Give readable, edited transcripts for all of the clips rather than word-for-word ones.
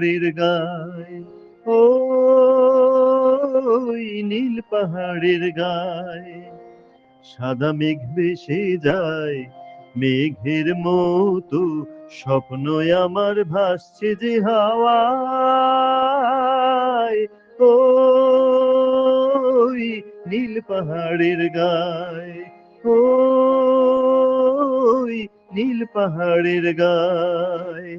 পাহাড়ের গায়, ওই নীল পাহাড়ের গায় সাদা মেঘ ভেসে যায়, মেঘের মতো স্বপ্ন আমার ভাসছে যে হাওয়ায়, ওই নীল পাহাড়ের গায়, ওই নীল পাহাড়ের গায়।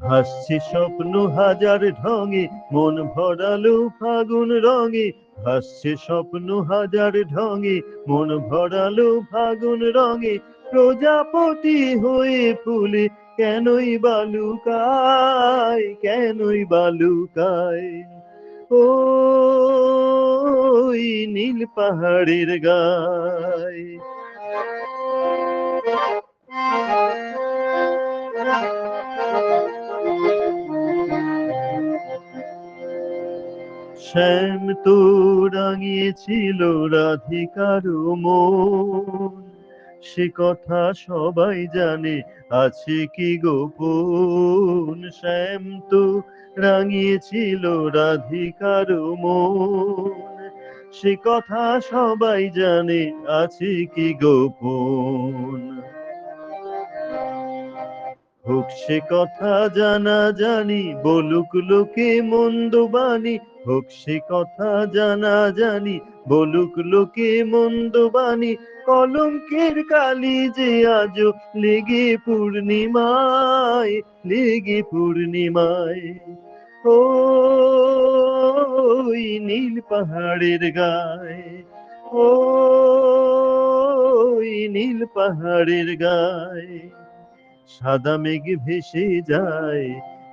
ভাসছে স্বপ্ন হাজার ঢঙে, মন ভরালো ফাগুন রঙে। ভাসছে স্বপ্ন হাজার ঢঙে, মন ভরালো ফাগুন রঙে। প্রজাপতি হয়ে ফুলে কেনই বালুকায়, কেনই বালুকায়, ওই নীল পাহাড়ের গায়। শ্যাম তো রাঙিয়েছিল রাধিকার মন, সে কথা সবাই জানে, আছে কি গোপন। শ্যাম তো রাঙিয়েছিল রাধিকার মন, সে কথা সবাই জানে, আছে কি গোপন। হোক সে কথা জানা জানি, বলুক লোকে মন্দ বাণী। হোক সে কথা জানা জানি, বলুক লোকে মন্দ বাণী। কলঙ্কের কালি যে আজও লেগে পূর্ণিমায়, লেগে পূর্ণিমায়, ওই নীল পাহাড়ের গায়, ওই নীল পাহাড়ের গায় সাদা মেঘ ভেসে যায়,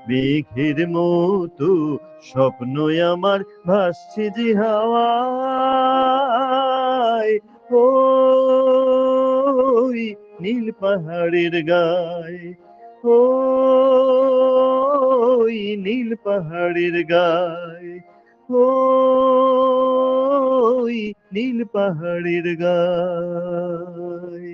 মেঘের মতো স্বপ্ন আমার ভাসছে যে হাওয়ায়, ওই নীল পাহাড়ের গায়, ওই নীল পাহাড়ের গায়, ওই নীল পাহাড়ের গায়।